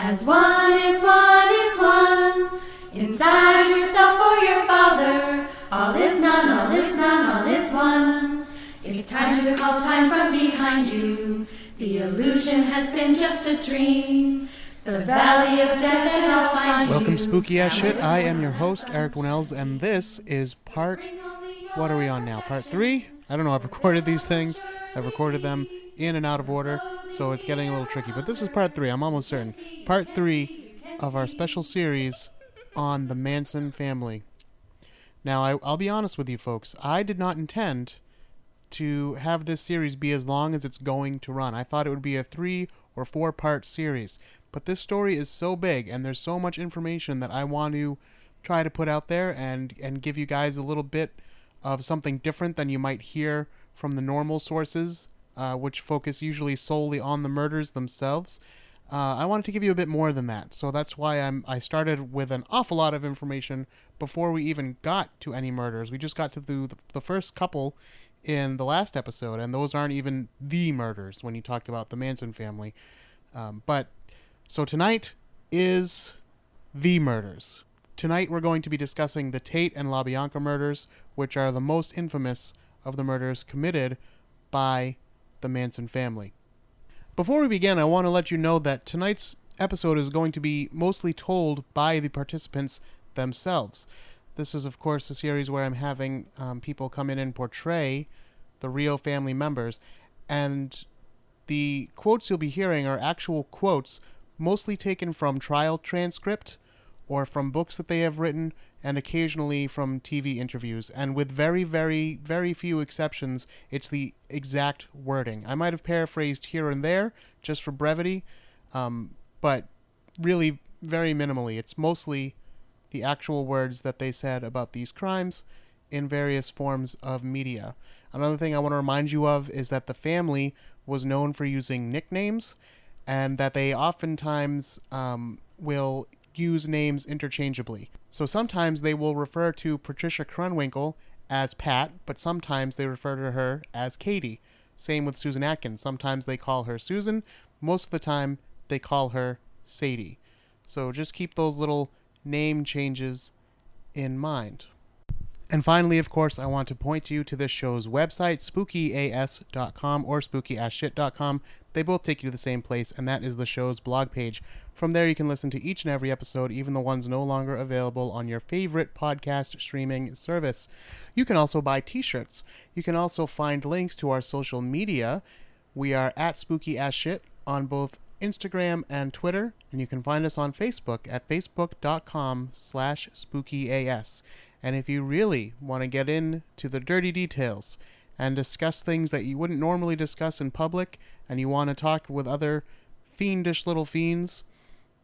As one is one is one, inside yourself or your father, all is none, all is none, all is one. It's time to call time from behind you. The illusion has been just a dream. The valley of death and I'll find you. Welcome, Spooky Ass Shit. I am your host, Eric Winnells, and this is part... What are we on now? Part 3? I don't know. I've recorded these things. I've recorded them in and out of order, so it's getting a little tricky. But this is part 3. I'm almost certain. Part 3 of our special series on the Manson family. Now, I'll be honest with you folks. I did not intend to have this series be as long as it's going to run. I thought it would be a 3 or 4 part series. But this story is so big, and there's so much information that I want to try to put out there and give you guys a little bit of something different than you might hear from the normal sources, which focus usually solely on the murders themselves. I wanted to give you a bit more than that, so that's why I started with an awful lot of information before we even got to any murders. We just got to do the first couple in the last episode, and those aren't even the murders when you talk about the Manson family. So tonight is the murders. Tonight we're going to be discussing the Tate and Labianca murders, which are the most infamous of the murders committed by the Manson family. Before we begin, I want to let you know that tonight's episode is going to be mostly told by the participants themselves. This is, of course, a series where I'm having people come in and portray the real family members, and the quotes you'll be hearing are actual quotes mostly taken from trial transcript or from books that they have written, and occasionally from TV interviews. And with very, very, very few exceptions, it's the exact wording. I might have paraphrased here and there, just for brevity, but really very minimally. It's mostly the actual words that they said about these crimes in various forms of media. Another thing I want to remind you of is that the family was known for using nicknames, and that they oftentimes will use names interchangeably. So sometimes they will refer to Patricia Krenwinkel as Pat, but sometimes they refer to her as Katie. Same with Susan Atkins. Sometimes they call her Susan. Most of the time they call her Sadie. So just keep those little name changes in mind. And finally, of course, I want to point you to this show's website, spookyas.com or spookyasshit.com. They both take you to the same place, and that is the show's blog page. From there, you can listen to each and every episode, even the ones no longer available on your favorite podcast streaming service. You can also buy t-shirts. You can also find links to our social media. We are at spookyasshit on both Instagram and Twitter, and you can find us on Facebook at facebook.com/spookyas. And if you really want to get into the dirty details and discuss things that you wouldn't normally discuss in public, and you want to talk with other fiendish little fiends,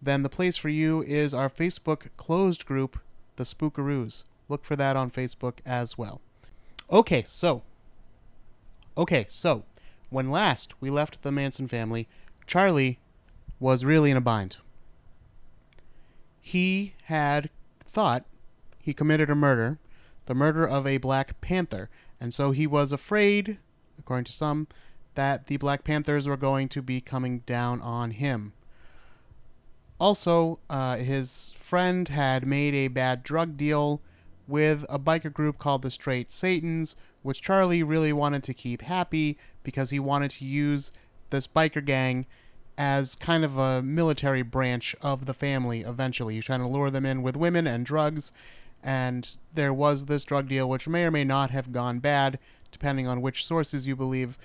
then the place for you is our Facebook closed group, The Spookaroos. Look for that on Facebook as well. Okay, so, when last we left the Manson family, Charlie was really in a bind. He had thought he committed a murder, the murder of a Black Panther, and so he was afraid, according to some, that the Black Panthers were going to be coming down on him. Also, his friend had made a bad drug deal with a biker group called the Straight Satans, which Charlie really wanted to keep happy because he wanted to use this biker gang as kind of a military branch of the family eventually. He's trying to lure them in with women and drugs, and there was this drug deal which may or may not have gone bad, depending on which sources you believe.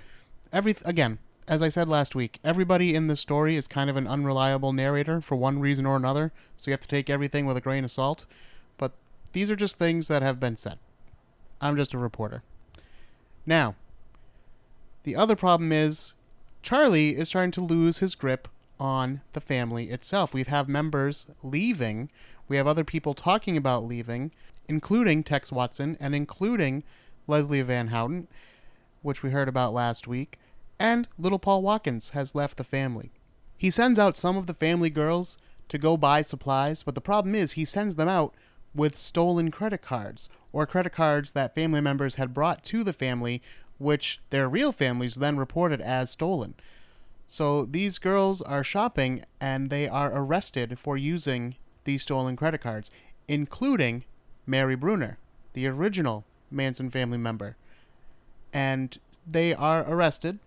Again, as I said last week, everybody in this story is kind of an unreliable narrator for one reason or another, so you have to take everything with a grain of salt. But these are just things that have been said. I'm just a reporter. Now, the other problem is Charlie is trying to lose his grip on the family itself. We have members leaving. We have other people talking about leaving, including Tex Watson and including Leslie Van Houten, which we heard about last week, and little Paul Watkins has left the family. He sends out some of the family girls to go buy supplies, but the problem is he sends them out with stolen credit cards, or credit cards that family members had brought to the family, which their real families then reported as stolen. So these girls are shopping and they are arrested for using these stolen credit cards, including Mary Bruner, the original Manson family member. And they are arrested,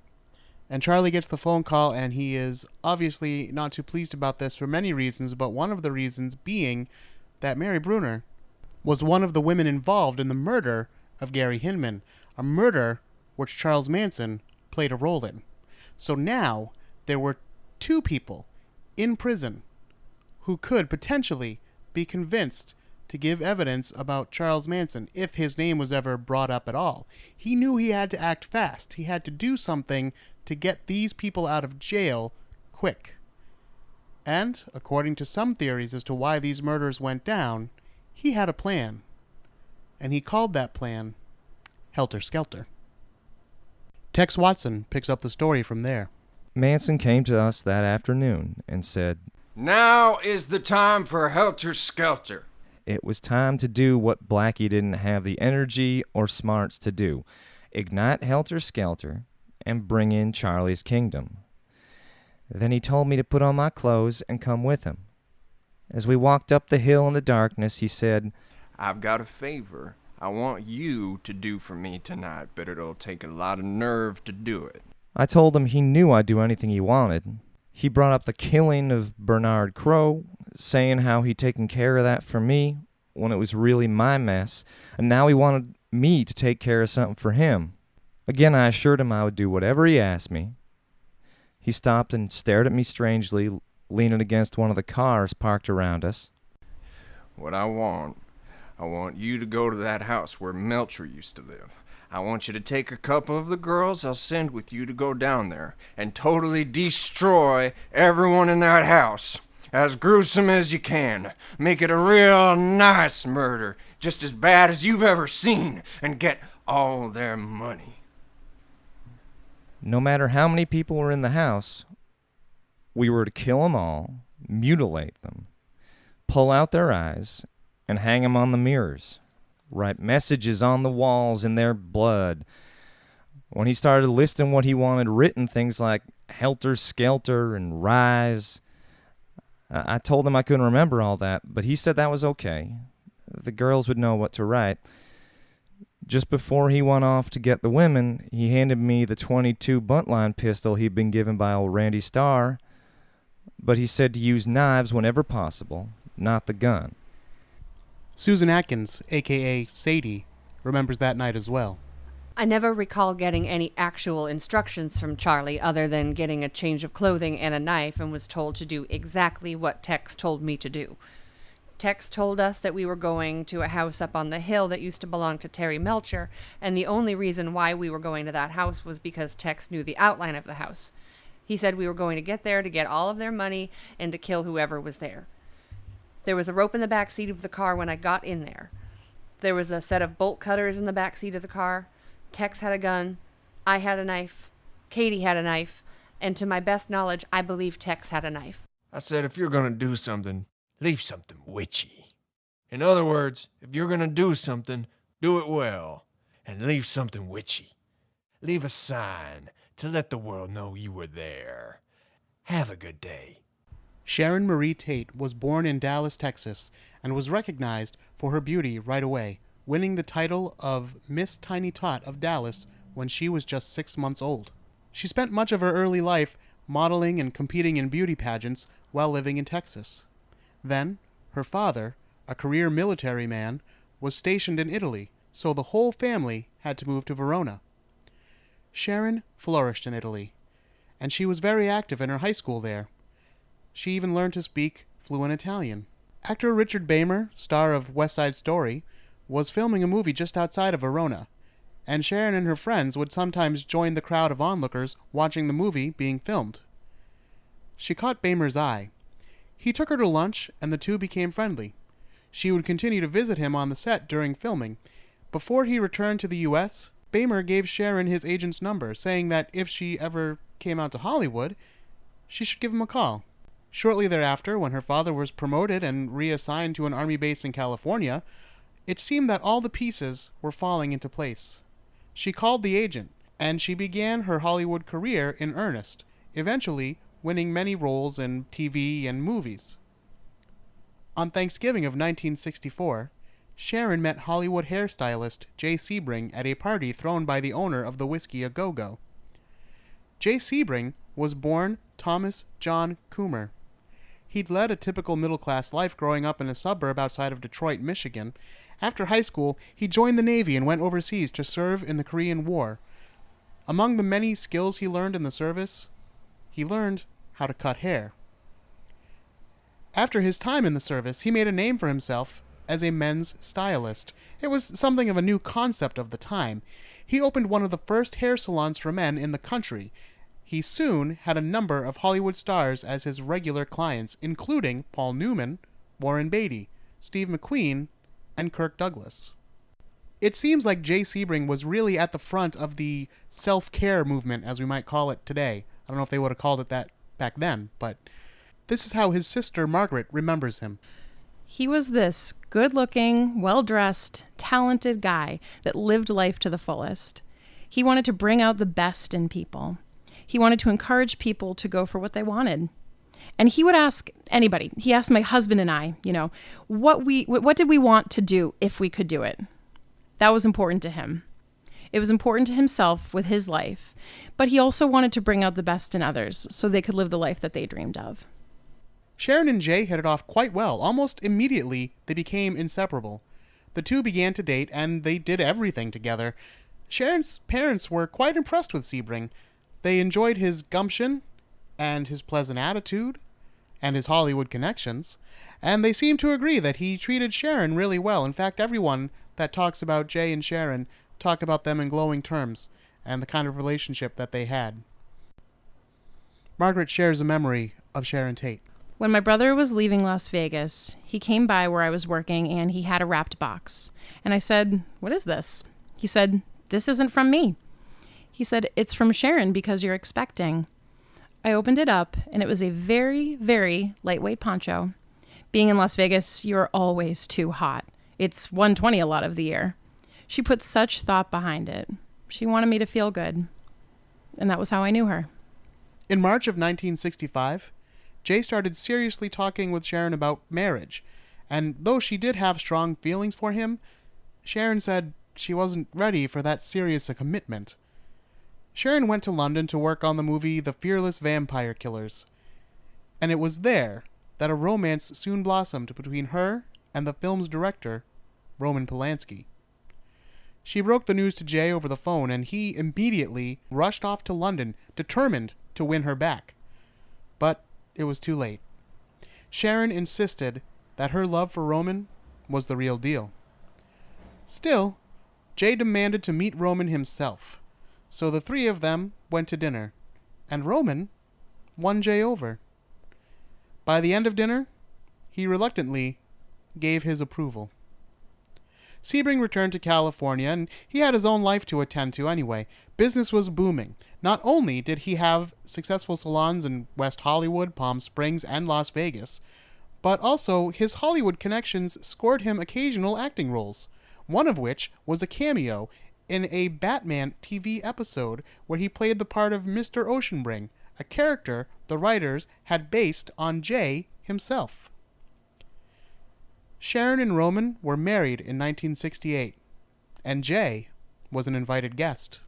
and Charlie gets the phone call, and he is obviously not too pleased about this for many reasons, but one of the reasons being that Mary Bruner was one of the women involved in the murder of Gary Hinman, a murder which Charles Manson played a role in. So now there were two people in prison who could potentially be convinced to give evidence about Charles Manson if his name was ever brought up at all. He knew he had to act fast. He had to do something to get these people out of jail quick. And, according to some theories as to why these murders went down, he had a plan. And he called that plan Helter Skelter. Tex Watson picks up the story from there. Manson came to us that afternoon and said, "Now is the time for Helter Skelter." it was time to do what Blackie didn't have the energy or smarts to do. Ignite Helter Skelter and bring in Charlie's kingdom. Then he told me to put on my clothes and come with him. As we walked up the hill in the darkness, he said, "I've got a favor I want you to do for me tonight, but it'll take a lot of nerve to do it." I told him he knew I'd do anything he wanted. He brought up the killing of Bernard Crowe, saying how he'd taken care of that for me when it was really my mess, and now he wanted me to take care of something for him. Again, I assured him I would do whatever he asked me. He stopped and stared at me strangely, leaning against one of the cars parked around us. "What I want you to go to that house where Melcher used to live. I want you to take a couple of the girls I'll send with you to go down there and totally destroy everyone in that house. As gruesome as you can. Make it a real nice murder, just as bad as you've ever seen, and get all their money." No matter how many people were in the house, we were to kill them all, mutilate them, pull out their eyes, and hang them on the mirrors. Write messages on the walls in their blood. When he started listing what he wanted written, things like Helter Skelter and Rise, I told him I couldn't remember all that, but he said that was okay. The girls would know what to write. Just before he went off to get the women, he handed me the .22 buntline pistol he'd been given by old Randy Starr, but he said to use knives whenever possible, not the gun. Susan Atkins, a.k.a. Sadie, remembers that night as well. I never recall getting any actual instructions from Charlie other than getting a change of clothing and a knife, and was told to do exactly what Tex told me to do. Tex told us that we were going to a house up on the hill that used to belong to Terry Melcher, and the only reason why we were going to that house was because Tex knew the outline of the house. He said we were going to get there to get all of their money and to kill whoever was there. There was a rope in the back seat of the car when I got in there. There was a set of bolt cutters in the back seat of the car. Tex had a gun. I had a knife. Katie had a knife. And to my best knowledge, I believe Tex had a knife. I said, if you're gonna do something, leave something witchy. In other words, if you're gonna do something, do it well, and leave something witchy. Leave a sign to let the world know you were there. Have a good day. Sharon Marie Tate was born in Dallas, Texas, and was recognized for her beauty right away, winning the title of Miss Tiny Tot of Dallas when she was just 6 months old. She spent much of her early life modeling and competing in beauty pageants while living in Texas. Then, her father, a career military man, was stationed in Italy, so the whole family had to move to Verona. Sharon flourished in Italy, and she was very active in her high school there. She even learned to speak fluent Italian. Actor Richard Beymer, star of West Side Story, was filming a movie just outside of Verona, and Sharon and her friends would sometimes join the crowd of onlookers watching the movie being filmed. She caught Beymer's eye. He took her to lunch, and the two became friendly. She would continue to visit him on the set during filming. Before he returned to the U.S., Beymer gave Sharon his agent's number, saying that if she ever came out to Hollywood, she should give him a call. Shortly thereafter, when her father was promoted and reassigned to an army base in California, it seemed that all the pieces were falling into place. She called the agent, and she began her Hollywood career in earnest, eventually winning many roles in TV and movies. On Thanksgiving of 1964, Sharon met Hollywood hairstylist Jay Sebring at a party thrown by the owner of the Whiskey A Go-Go. Jay Sebring was born Thomas John Coomer. He'd led a typical middle-class life growing up in a suburb outside of Detroit, Michigan. After high school, he joined the Navy and went overseas to serve in the Korean War. Among the many skills he learned in the service, he learned how to cut hair. After his time in the service, he made a name for himself as a men's stylist. It was something of a new concept of the time. He opened one of the first hair salons for men in the country. He soon had a number of Hollywood stars as his regular clients, including Paul Newman, Warren Beatty, Steve McQueen, and Kirk Douglas. It seems like Jay Sebring was really at the front of the self-care movement, as we might call it today. I don't know if they would have called it that back then, but this is how his sister Margaret remembers him. He was this good-looking, well-dressed, talented guy that lived life to the fullest. He wanted to bring out the best in people. He wanted to encourage people to go for what they wanted. And he would ask anybody. He asked my husband and I, what did we want to do if we could do it? That was important to him. It was important to himself with his life, but he also wanted to bring out the best in others so they could live the life that they dreamed of. Sharon and Jay hit it off quite well. Almost immediately, they became inseparable. The two began to date, and they did everything together. Sharon's parents were quite impressed with Sebring. They enjoyed his gumption, and his pleasant attitude, and his Hollywood connections, and they seemed to agree that he treated Sharon really well. In fact, everyone that talks about Jay and Sharon talk about them in glowing terms, and the kind of relationship that they had. Margaret shares a memory of Sharon Tate. When my brother was leaving Las Vegas, he came by where I was working and he had a wrapped box. And I said, "What is this?" He said, "This isn't from me." He said, "It's from Sharon because you're expecting." I opened it up and it was a very, very lightweight poncho. Being in Las Vegas, you're always too hot. It's 120 a lot of the year. She put such thought behind it. She wanted me to feel good. And that was how I knew her. In March of 1965, Jay started seriously talking with Sharon about marriage, and though she did have strong feelings for him, Sharon said she wasn't ready for that serious a commitment. Sharon went to London to work on the movie The Fearless Vampire Killers, and it was there that a romance soon blossomed between her and the film's director, Roman Polanski. She broke the news to Jay over the phone, and he immediately rushed off to London, determined to win her back. But it was too late. Sharon insisted that her love for Roman was the real deal. Still, Jay demanded to meet Roman himself, so the three of them went to dinner, and Roman won Jay over. By the end of dinner, he reluctantly gave his approval. Sebring returned to California, and he had his own life to attend to anyway. Business was booming. Not only did he have successful salons in West Hollywood, Palm Springs, and Las Vegas, but also his Hollywood connections scored him occasional acting roles, one of which was a cameo in a Batman TV episode where he played the part of Mr. Oceanbring, a character the writers had based on Jay himself. Sharon and Roman were married in 1968, and Jay was an invited guest.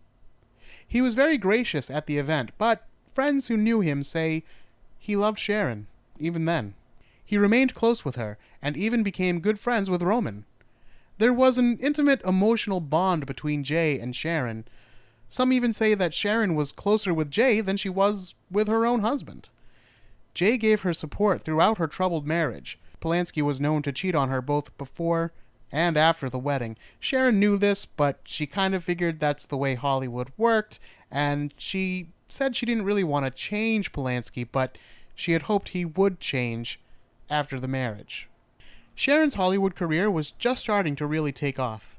He was very gracious at the event, but friends who knew him say he loved Sharon, even then. He remained close with her, and even became good friends with Roman. There was an intimate emotional bond between Jay and Sharon. Some even say that Sharon was closer with Jay than she was with her own husband. Jay gave her support throughout her troubled marriage. Polanski was known to cheat on her both before and after the wedding. Sharon knew this, but she kind of figured that's the way Hollywood worked, and she said she didn't really want to change Polanski, but she had hoped he would change after the marriage. Sharon's Hollywood career was just starting to really take off.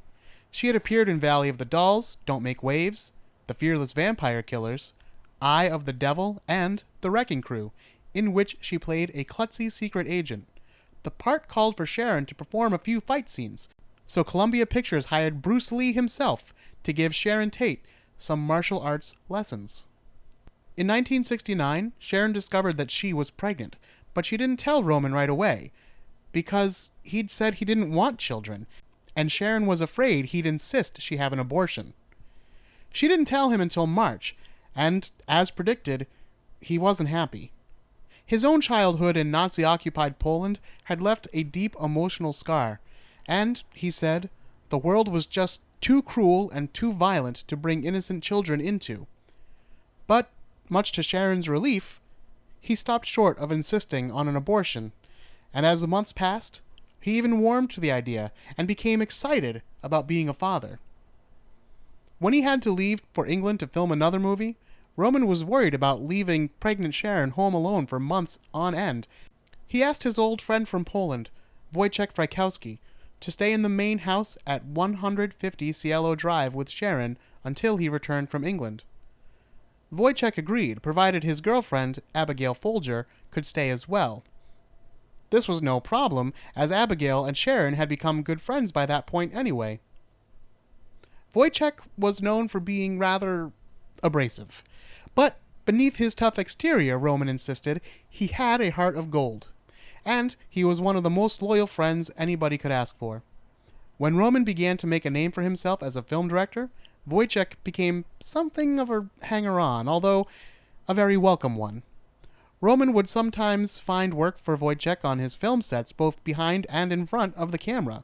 She had appeared in Valley of the Dolls, Don't Make Waves, The Fearless Vampire Killers, Eye of the Devil, and The Wrecking Crew, in which she played a klutzy secret agent. The part called for Sharon to perform a few fight scenes, so Columbia Pictures hired Bruce Lee himself to give Sharon Tate some martial arts lessons. In 1969, Sharon discovered that she was pregnant, but she didn't tell Roman right away, because he'd said he didn't want children, and Sharon was afraid he'd insist she have an abortion. She didn't tell him until March, and, as predicted, he wasn't happy. His own childhood in Nazi-occupied Poland had left a deep emotional scar, and, he said, the world was just too cruel and too violent to bring innocent children into. But, much to Sharon's relief, he stopped short of insisting on an abortion, and as the months passed, he even warmed to the idea and became excited about being a father. When he had to leave for England to film another movie, Roman was worried about leaving pregnant Sharon home alone for months on end. He asked his old friend from Poland, Wojciech Frykowski, to stay in the main house at 150 Cielo Drive with Sharon until he returned from England. Wojciech agreed, provided his girlfriend, Abigail Folger, could stay as well. This was no problem, as Abigail and Sharon had become good friends by that point anyway. Wojciech was known for being rather abrasive, but beneath his tough exterior, Roman insisted, he had a heart of gold, and he was one of the most loyal friends anybody could ask for. When Roman began to make a name for himself as a film director, Wojciech became something of a hanger-on, although a very welcome one. Roman would sometimes find work for Wojciech on his film sets, both behind and in front of the camera.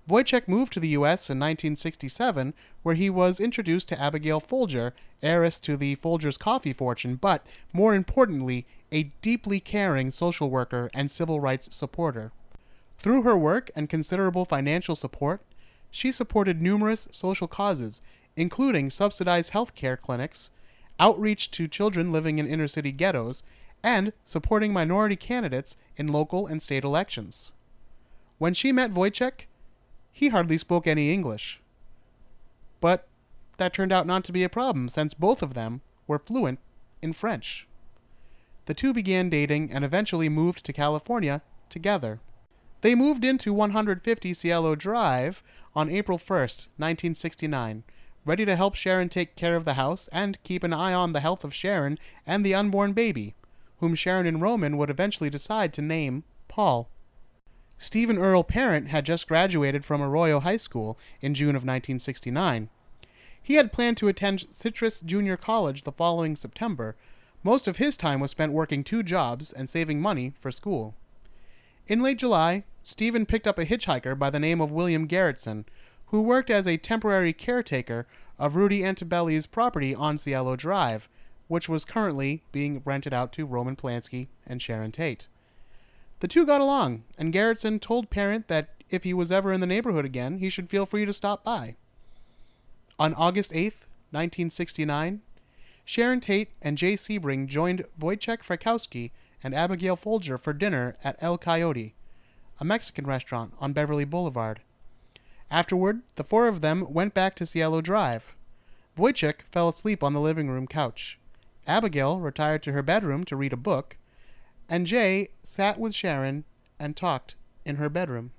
Wojciech moved to the U.S. in 1967, where he was introduced to Abigail Folger, heiress to the Folgers' coffee fortune, but, more importantly, a deeply caring social worker and civil rights supporter. Through her work and considerable financial support, she supported numerous social causes, including subsidized health care clinics, outreach to children living in inner-city ghettos, and supporting minority candidates in local and state elections. When she met Wojciech, he hardly spoke any English. But that turned out not to be a problem, since both of them were fluent in French. The two began dating and eventually moved to California together. They moved into 150 Cielo Drive on April 1st, 1969, ready to help Sharon take care of the house and keep an eye on the health of Sharon and the unborn baby, whom Sharon and Roman would eventually decide to name Paul. Stephen Earl Parent had just graduated from Arroyo High School in June of 1969. He had planned to attend Citrus Junior College the following September. Most of his time was spent working 2 jobs and saving money for school. In late July, Stephen picked up a hitchhiker by the name of William Garrettson, who worked as a temporary caretaker of Rudy Antebelli's property on Cielo Drive, which was currently being rented out to Roman Polanski and Sharon Tate. The two got along, and Garrettson told Parent that if he was ever in the neighborhood again, he should feel free to stop by. On August 8th, 1969, Sharon Tate and Jay Sebring joined Wojciech Frykowski and Abigail Folger for dinner at El Coyote, a Mexican restaurant on Beverly Boulevard. Afterward, the 4 of them went back to Cielo Drive. Wojciech fell asleep on the living room couch. Abigail retired to her bedroom to read a book, and Jay sat with Sharon and talked in her bedroom.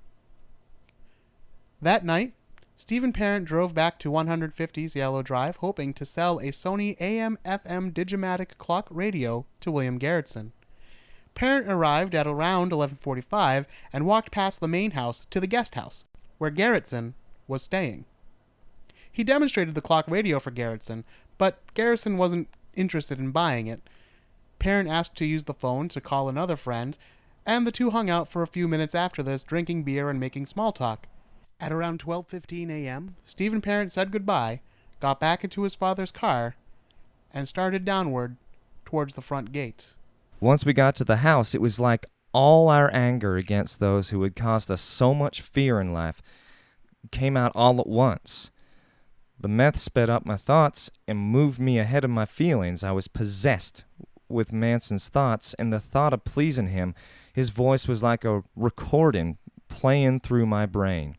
That night, Stephen Parent drove back to 150 Cielo Drive, hoping to sell a Sony AM/FM Digimatic clock radio to William Garrettson. Parent arrived at around 11:45 and walked past the main house to the guest house, where Garrettson was staying. He demonstrated the clock radio for Garrettson, but Garrettson wasn't interested in buying it. Parent asked to use the phone to call another friend, and the two hung out for a few minutes after this, drinking beer and making small talk. At around 12:15 a.m., Stephen Parent said goodbye, got back into his father's car, and started downward towards the front gate. Once we got to the house, it was like all our anger against those who had caused us so much fear in life came out all at once. The meth sped up my thoughts and moved me ahead of my feelings. I was possessed with Manson's thoughts, and the thought of pleasing him, his voice was like a recording playing through my brain.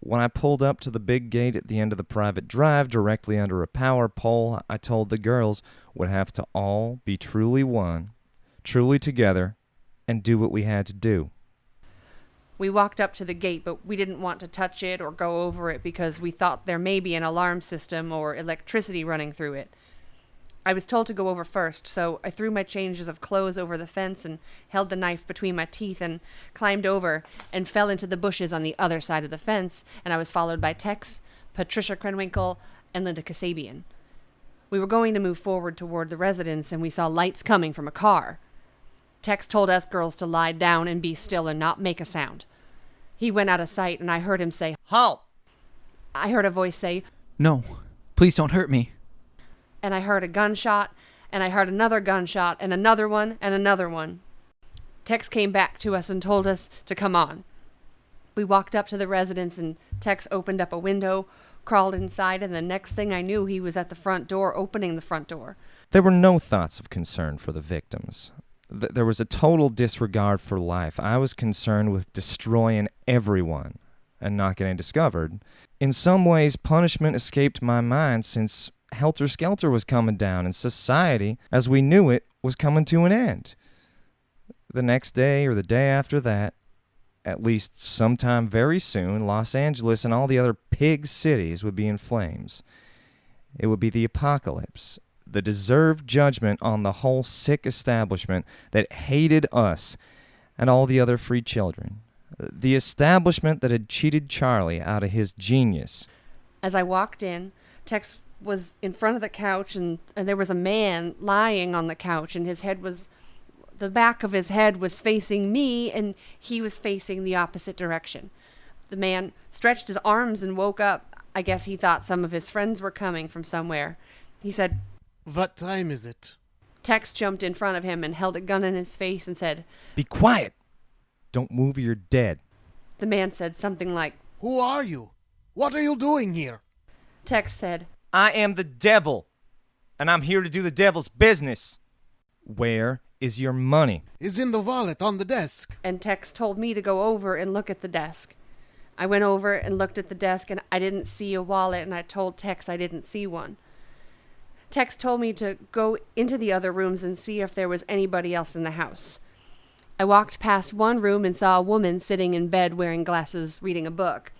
When I pulled up to the big gate at the end of the private drive, directly under a power pole, I told the girls would have to all be truly one, truly together, and do what we had to do. We walked up to the gate, but we didn't want to touch it or go over it because we thought there may be an alarm system or electricity running through it. I was told to go over first, so I threw my changes of clothes over the fence and held the knife between my teeth and climbed over and fell into the bushes on the other side of the fence, and I was followed by Tex, Patricia Krenwinkel, and Linda Kasabian. We were going to move forward toward the residence, and we saw lights coming from a car. Tex told us girls to lie down and be still and not make a sound. He went out of sight, and I heard him say, Halt! I heard a voice say, No, please don't hurt me. and I heard a gunshot, and I heard another gunshot, and another one, and another one. Tex came back to us and told us to come on. We walked up to the residence, and Tex opened up a window, crawled inside, and the next thing I knew, he was at the front door, opening the front door. There were no thoughts of concern for the victims. There was a total disregard for life. I was concerned with destroying everyone and not getting discovered. In some ways, punishment escaped my mind since Helter Skelter was coming down and society, as we knew it, was coming to an end. The next day or the day after that, at least sometime very soon, Los Angeles and all the other pig cities would be in flames. It would be the apocalypse, the deserved judgment on the whole sick establishment that hated us and all the other free children. The establishment that had cheated Charlie out of his genius. As I walked in, Tex was in front of the couch, and there was a man lying on the couch, and the back of his head was facing me, and he was facing the opposite direction. The man stretched his arms and woke up. I guess he thought some of his friends were coming from somewhere. He said, What time is it? Tex jumped in front of him and held a gun in his face and said, Be quiet! Don't move or you're dead. The man said something like, Who are you? What are you doing here? Tex said, I am the devil, and I'm here to do the devil's business. Where is your money? Is in the wallet on the desk. and Tex told me to go over and look at the desk. I went over and looked at the desk, and I didn't see a wallet, and I told Tex I didn't see one. Tex told me to go into the other rooms and see if there was anybody else in the house. I walked past one room and saw a woman sitting in bed wearing glasses, reading a book.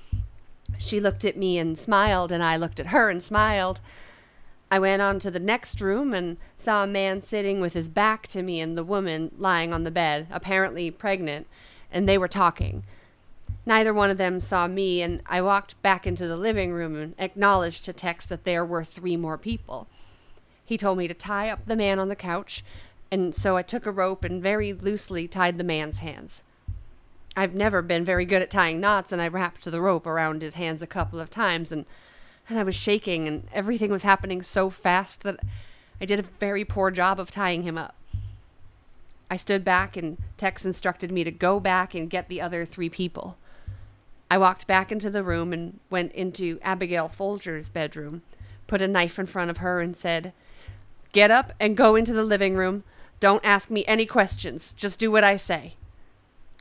She looked at me and smiled, and I looked at her and smiled. I went on to the next room and saw a man sitting with his back to me and the woman lying on the bed, apparently pregnant, and they were talking. Neither one of them saw me, and I walked back into the living room and acknowledged to Tex that there were 3 more people. He told me to tie up the man on the couch, and so I took a rope and very loosely tied the man's hands. I've never been very good at tying knots, and I wrapped the rope around his hands a couple of times, and I was shaking, and everything was happening so fast that I did a very poor job of tying him up. I stood back, and Tex instructed me to go back and get the other 3 people. I walked back into the room and went into Abigail Folger's bedroom, put a knife in front of her, and said, Get up and go into the living room. Don't ask me any questions. Just do what I say.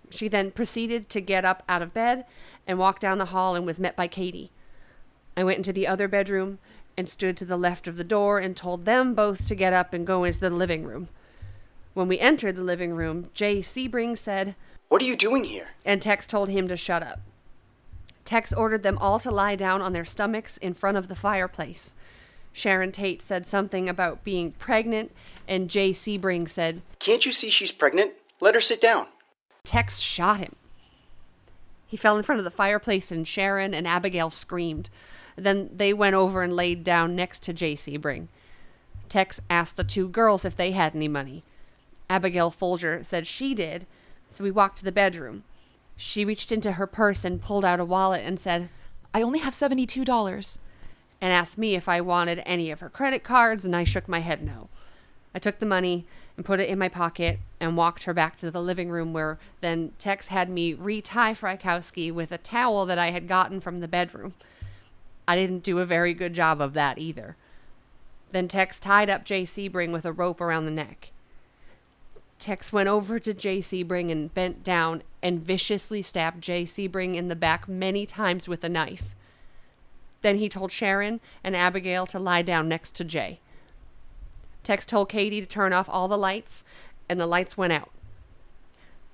She then proceeded to get up out of bed and walk down the hall and was met by Katie. I went into the other bedroom and stood to the left of the door and told them both to get up and go into the living room. When we entered the living room, Jay Sebring said, What are you doing here? And Tex told him to shut up. Tex ordered them all to lie down on their stomachs in front of the fireplace. Sharon Tate said something about being pregnant, and Jay Sebring said, Can't you see she's pregnant? Let her sit down. Tex shot him. He fell in front of the fireplace, and Sharon and Abigail screamed. Then they went over and laid down next to Jay Sebring. Tex asked the 2 girls if they had any money. Abigail Folger said she did, so we walked to the bedroom. She reached into her purse and pulled out a wallet and said, I only have $72. And asked me if I wanted any of her credit cards, and I shook my head no. I took the money and put it in my pocket and walked her back to the living room, where then Tex had me re-tie Frykowski with a towel that I had gotten from the bedroom. I didn't do a very good job of that either. Then Tex tied up Jay Sebring with a rope around the neck. Tex went over to Jay Sebring and bent down and viciously stabbed Jay Sebring in the back many times with a knife. Then he told Sharon and Abigail to lie down next to Jay. Tex told Katie to turn off all the lights, and the lights went out.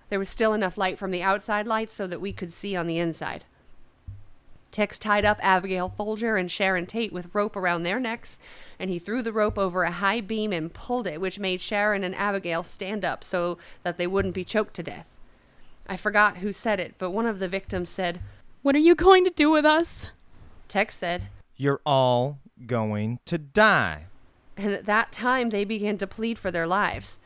There was still enough light from the outside lights so that we could see on the inside. Tex tied up Abigail Folger and Sharon Tate with rope around their necks, and he threw the rope over a high beam and pulled it, which made Sharon and Abigail stand up so that they wouldn't be choked to death. I forgot who said it, but one of the victims said, "What are you going to do with us?" Tex said, "You're all going to die." and at that time they began to plead for their lives.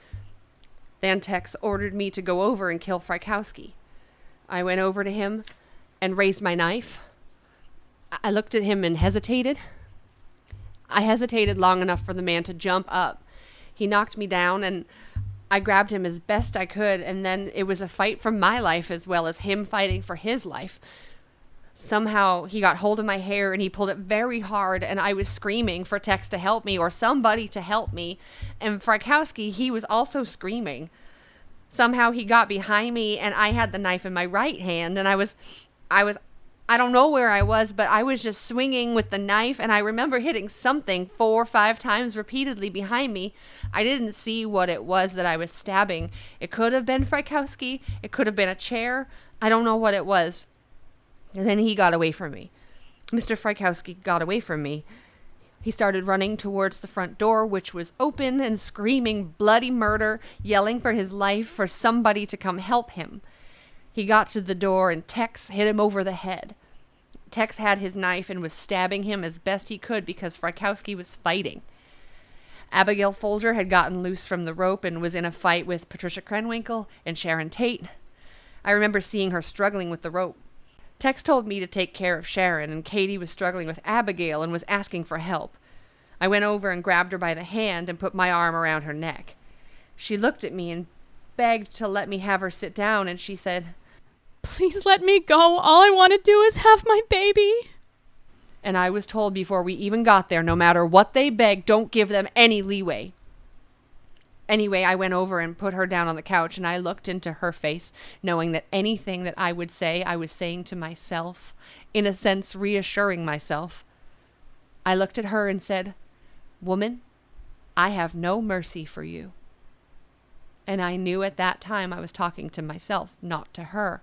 Then Tex ordered me to go over and kill Frykowski. I went over to him and raised my knife. I looked at him and hesitated. I hesitated long enough for the man to jump up. He knocked me down, and I grabbed him as best I could, and then it was a fight for my life as well as him fighting for his life. Somehow he got hold of my hair and he pulled it very hard, and I was screaming for Tex to help me or somebody to help me. And Frykowski, he was also screaming. Somehow he got behind me, and I had the knife in my right hand, and I don't know where I was, but I was just swinging with the knife, and I remember hitting something 4 or 5 times repeatedly behind me. I didn't see what it was that I was stabbing. It could have been Frykowski. It could have been a chair. I don't know what it was. And then he got away from me. Mr. Frykowski got away from me. He started running towards the front door, which was open, and screaming bloody murder, yelling for his life, for somebody to come help him. He got to the door, and Tex hit him over the head. Tex had his knife and was stabbing him as best he could because Frykowski was fighting. Abigail Folger had gotten loose from the rope and was in a fight with Patricia Krenwinkel and Sharon Tate. I remember seeing her struggling with the rope. Tex told me to take care of Sharon, and Katie was struggling with Abigail and was asking for help. I went over and grabbed her by the hand and put my arm around her neck. She looked at me and begged to let me have her sit down, and she said, "Please let me go. All I want to do is have my baby." And I was told before we even got there, no matter what they beg, don't give them any leeway. Anyway, I went over and put her down on the couch, and I looked into her face, knowing that anything that I would say, I was saying to myself, in a sense reassuring myself. I looked at her and said, "Woman, I have no mercy for you." And I knew at that time I was talking to myself, not to her.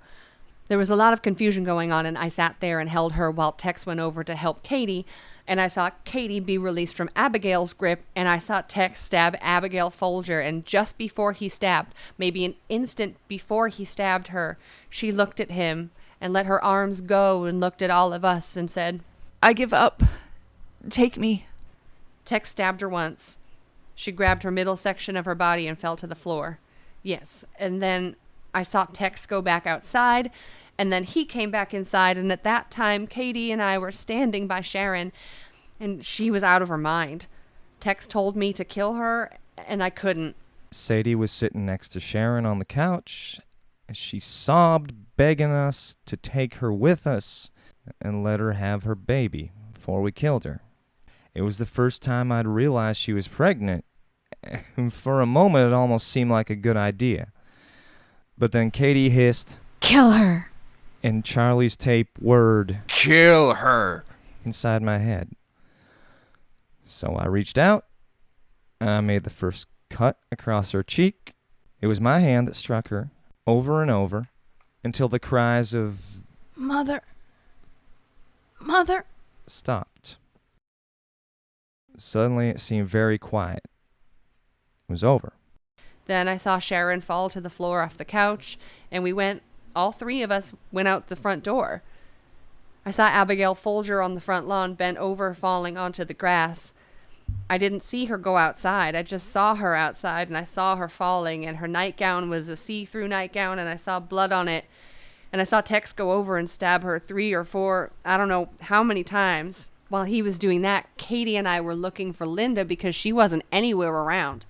There was a lot of confusion going on, and I sat there and held her while Tex went over to help Katie, and I saw Katie be released from Abigail's grip, and I saw Tex stab Abigail Folger, and just before he stabbed, maybe an instant before he stabbed her, she looked at him and let her arms go and looked at all of us and said, "I give up. Take me." Tex stabbed her once. She grabbed her middle section of her body and fell to the floor. Yes, and then I saw Tex go back outside, and then he came back inside, and at that time, Katie and I were standing by Sharon, and she was out of her mind. Tex told me to kill her, and I couldn't. Sadie was sitting next to Sharon on the couch, and she sobbed, begging us to take her with us and let her have her baby before we killed her. It was the first time I'd realized she was pregnant, and for a moment it almost seemed like a good idea. But then Katie hissed, Kill her. And Charlie's tape word, Kill her. inside my head. So I reached out, and I made the first cut across her cheek. It was my hand that struck her over and over until the cries of Mother. Mother. stopped. Suddenly it seemed very quiet. It was over. Then I saw Sharon fall to the floor off the couch, and all 3 of us went out the front door. I saw Abigail Folger on the front lawn bent over, falling onto the grass. I didn't see her go outside. I just saw her outside, and I saw her falling, and her nightgown was a see-through nightgown, and I saw blood on it. And I saw Tex go over and stab her 3 or 4, I don't know how many times. While he was doing that, Katie and I were looking for Linda because she wasn't anywhere around.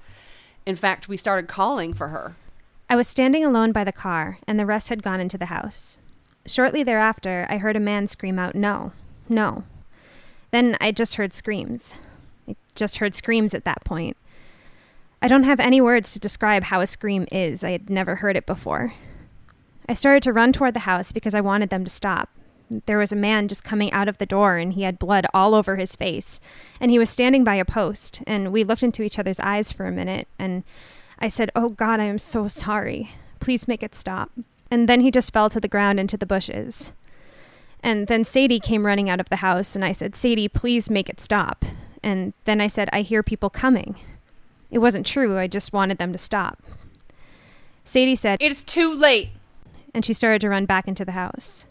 In fact, we started calling for her. I was standing alone by the car, and the rest had gone into the house. Shortly thereafter, I heard a man scream out, "No, no." Then I just heard screams. I just heard screams at that point. I don't have any words to describe how a scream is. I had never heard it before. I started to run toward the house because I wanted them to stop. There was a man just coming out of the door, and he had blood all over his face, and he was standing by a post, and we looked into each other's eyes for a minute, and I said, "Oh God, I am so sorry. Please make it stop." And then he just fell to the ground into the bushes. And then Sadie came running out of the house, and I said, "Sadie, please make it stop." And then I said, "I hear people coming." It wasn't true. I just wanted them to stop. Sadie said, "It's too late." And she started to run back into the house.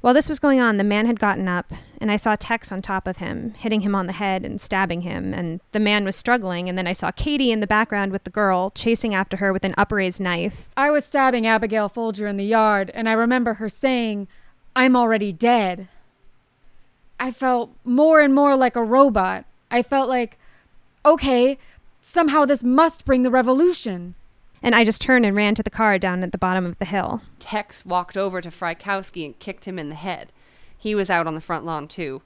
While this was going on, the man had gotten up, and I saw Tex on top of him, hitting him on the head and stabbing him, and the man was struggling, and then I saw Katie in the background with the girl, chasing after her with an upraised knife. I was stabbing Abigail Folger in the yard, and I remember her saying, "I'm already dead." I felt more and more like a robot. I felt like, okay, somehow this must bring the revolution. And I just turned and ran to the car down at the bottom of the hill. Tex walked over to Frykowski and kicked him in the head. He was out on the front lawn, too.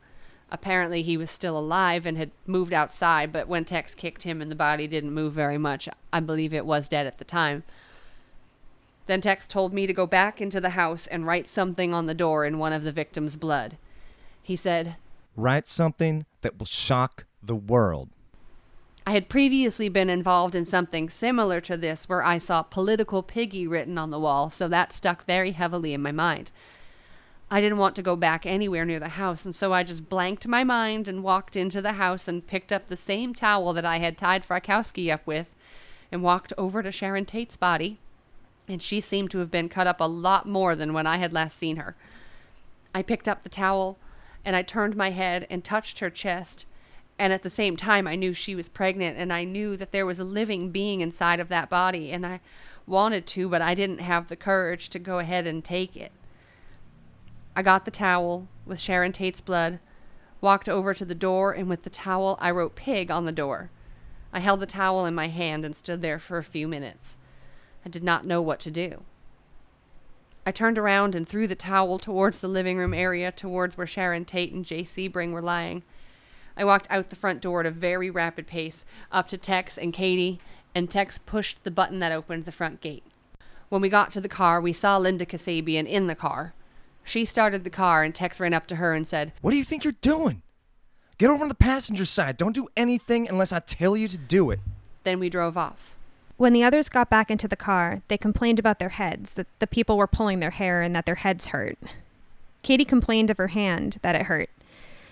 Apparently he was still alive and had moved outside, but when Tex kicked him and the body didn't move very much, I believe it was dead at the time. Then Tex told me to go back into the house and write something on the door in one of the victim's blood. He said, "Write something that will shock the world." I had previously been involved in something similar to this where I saw "Political Piggy" written on the wall, so that stuck very heavily in my mind. I didn't want to go back anywhere near the house, and so I just blanked my mind and walked into the house and picked up the same towel that I had tied Frykowski up with and walked over to Sharon Tate's body, and she seemed to have been cut up a lot more than when I had last seen her. I picked up the towel, and I turned my head and touched her chest, and at the same time, I knew she was pregnant, and I knew that there was a living being inside of that body, and I wanted to, but I didn't have the courage to go ahead and take it. I got the towel with Sharon Tate's blood, walked over to the door, and with the towel, I wrote "pig" on the door. I held the towel in my hand and stood there for a few minutes. I did not know what to do. I turned around and threw the towel towards the living room area, towards where Sharon Tate and Jay Sebring were lying. I walked out the front door at a very rapid pace, up to Tex and Katie, and Tex pushed the button that opened the front gate. When we got to the car, we saw Linda Kasabian in the car. She started the car, and Tex ran up to her and said, "What do you think you're doing? Get over on the passenger side. Don't do anything unless I tell you to do it." Then we drove off. When the others got back into the car, they complained about their heads, that the people were pulling their hair and that their heads hurt. Katie complained of her hand, that it hurt.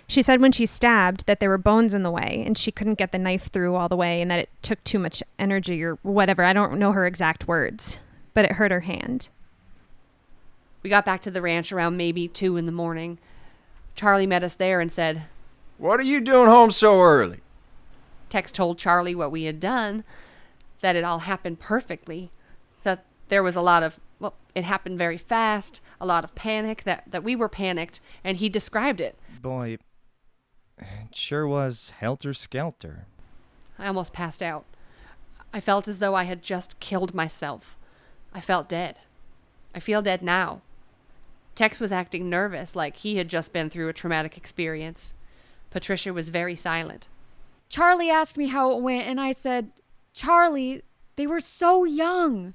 She said when she stabbed that there were bones in the way and she couldn't get the knife through all the way and that it took too much energy or whatever. I don't know her exact words, but it hurt her hand. We got back to the ranch around maybe 2 a.m. Charlie met us there and said, "What are you doing home so early?" Tex told Charlie what we had done, that it all happened perfectly, that there was a lot of, well, it happened very fast, a lot of panic, that we were panicked, and he described it. Boy, it sure was helter-skelter. I almost passed out. I felt as though I had just killed myself. I felt dead. I feel dead now. Tex was acting nervous, like he had just been through a traumatic experience. Patricia was very silent. Charlie asked me how it went, and I said, "Charlie, they were so young."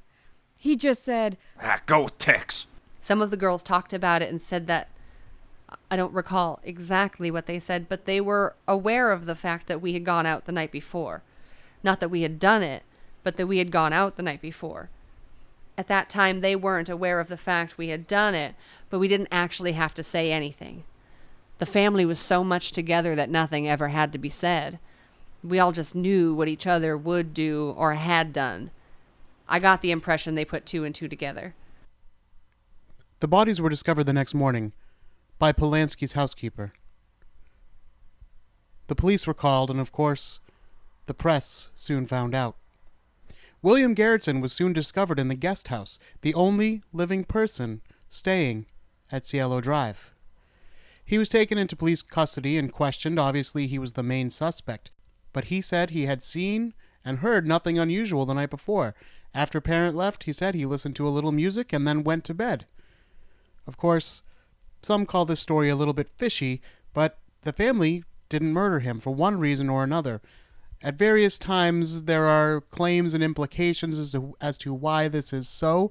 He just said, Go with Tex. Some of the girls talked about it and said that, I don't recall exactly what they said, but they were aware of the fact that we had gone out the night before. Not that we had done it, but that we had gone out the night before. At that time, they weren't aware of the fact we had done it, but we didn't actually have to say anything. The family was so much together that nothing ever had to be said. We all just knew what each other would do or had done. I got the impression they put 2 and 2 together. The bodies were discovered the next morning by Polanski's housekeeper. The police were called, and of course, the press soon found out. William Garrettson was soon discovered in the guest house, the only living person staying at Cielo Drive. He was taken into police custody and questioned. Obviously, he was the main suspect, but he said he had seen and heard nothing unusual the night before. After Parent left, he said he listened to a little music and then went to bed. Of course, some call this story a little bit fishy, but the family didn't murder him for one reason or another. At various times, there are claims and implications as to why this is so.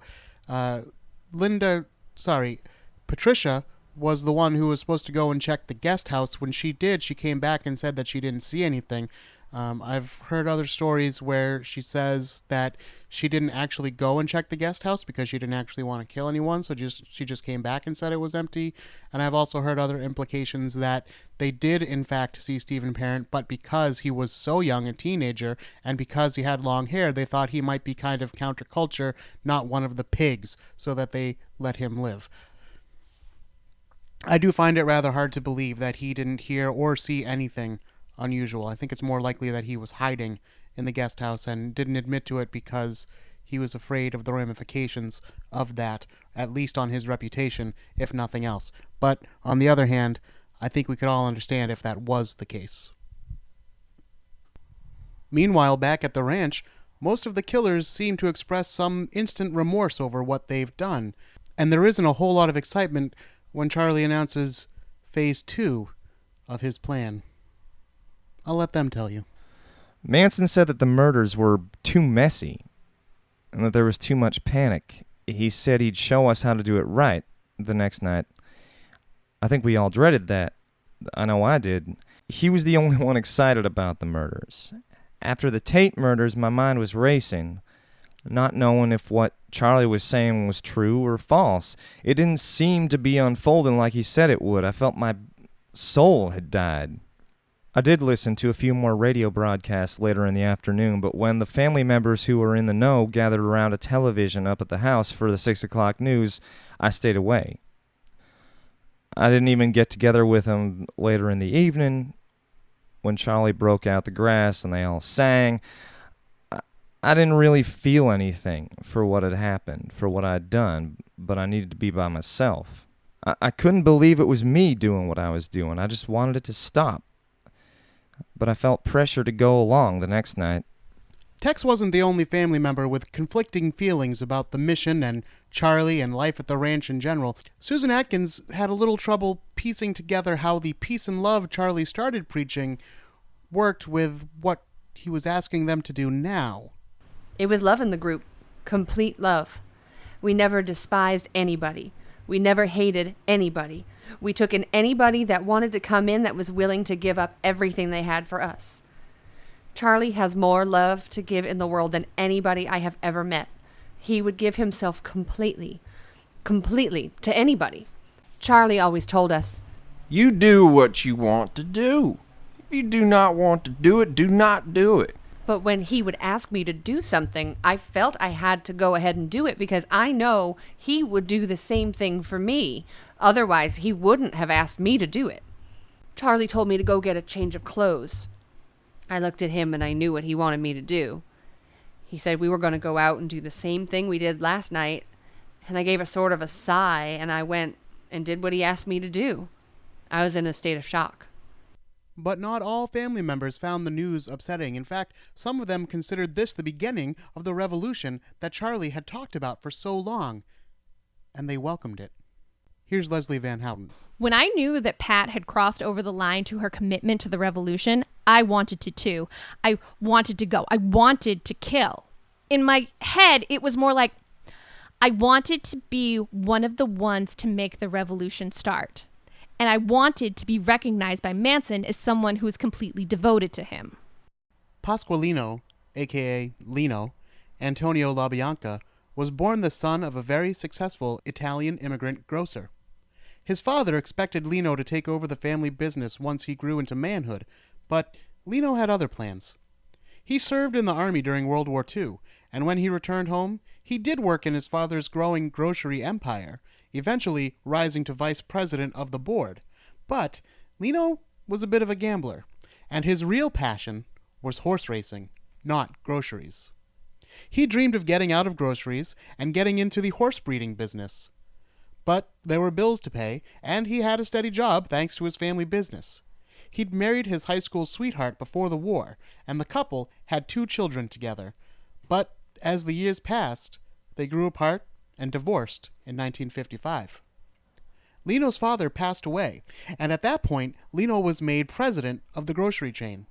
Patricia was the one who was supposed to go and check the guest house. When she did, she came back and said that she didn't see anything. I've heard other stories where she says that she didn't actually go and check the guest house because she didn't actually want to kill anyone, so she just came back and said it was empty. And I've also heard other implications that they did in fact see Stephen Parent, but because he was so young, a teenager, and because he had long hair, they thought he might be kind of counterculture, not one of the pigs, so that they let him live. I do find it rather hard to believe that he didn't hear or see anything unusual. I think it's more likely that he was hiding in the guest house and didn't admit to it because he was afraid of the ramifications of that, at least on his reputation, if nothing else. But on the other hand, I think we could all understand if that was the case. Meanwhile, back at the ranch, most of the killers seem to express some instant remorse over what they've done, and there isn't a whole lot of excitement when Charlie announces Phase 2 of his plan. I'll let them tell you. Manson said that the murders were too messy and that there was too much panic. He said he'd show us how to do it right the next night. I think we all dreaded that. I know I did. He was the only one excited about the murders. After the Tate murders, my mind was racing, not knowing if what Charlie was saying was true or false. It didn't seem to be unfolding like he said it would. I felt my soul had died. I did listen to a few more radio broadcasts later in the afternoon, but when the family members who were in the know gathered around a television up at the house for the 6 o'clock news, I stayed away. I didn't even get together with them later in the evening when Charlie broke out the grass and they all sang. I didn't really feel anything for what had happened, for what I'd done, but I needed to be by myself. I couldn't believe it was me doing what I was doing. I just wanted it to stop. But I felt pressure to go along the next night. Tex wasn't the only family member with conflicting feelings about the mission and Charlie and life at the ranch in general. Susan Atkins had a little trouble piecing together how the peace and love Charlie started preaching worked with what he was asking them to do now. It was love in the group. Complete love. We never despised anybody. We never hated anybody. We took in anybody that wanted to come in that was willing to give up everything they had for us. Charlie has more love to give in the world than anybody I have ever met. He would give himself completely to anybody. Charlie always told us, "You do what you want to do. If you do not want to do it, do not do it." But when he would ask me to do something, I felt I had to go ahead and do it because I know he would do the same thing for me. Otherwise, he wouldn't have asked me to do it. Charlie told me to go get a change of clothes. I looked at him and I knew what he wanted me to do. He said we were going to go out and do the same thing we did last night, and I gave a sort of a sigh, and I went and did what he asked me to do. I was in a state of shock. But not all family members found the news upsetting. In fact, some of them considered this the beginning of the revolution that Charlie had talked about for so long, and they welcomed it. Here's Leslie Van Houten. When I knew that Pat had crossed over the line to her commitment to the revolution, I wanted to too. I wanted to go. I wanted to kill. In my head, it was more like I wanted to be one of the ones to make the revolution start. And I wanted to be recognized by Manson as someone who was completely devoted to him. Pasqualino, a.k.a. Lino, Antonio LaBianca, was born the son of a very successful Italian immigrant grocer. His father expected Lino to take over the family business once he grew into manhood, but Lino had other plans. He served in the army during World War II, and when he returned home, he did work in his father's growing grocery empire, eventually rising to vice president of the board. But Lino was a bit of a gambler, and his real passion was horse racing, not groceries. He dreamed of getting out of groceries and getting into the horse breeding business. But there were bills to pay, and he had a steady job thanks to his family business. He'd married his high school sweetheart before the war, and the couple had 2 children together. But as the years passed, they grew apart and divorced in 1955. Lino's father passed away, and at that point, Lino was made president of the grocery chain.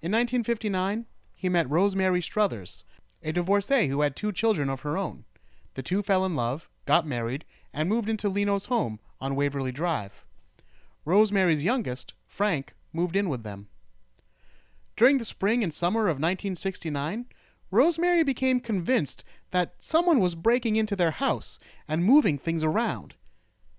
In 1959, he met Rosemary Struthers, a divorcee who had 2 children of her own. The two fell in love, got married, and moved into Lino's home on Waverly Drive. Rosemary's youngest, Frank, moved in with them. During the spring and summer of 1969, Rosemary became convinced that someone was breaking into their house and moving things around.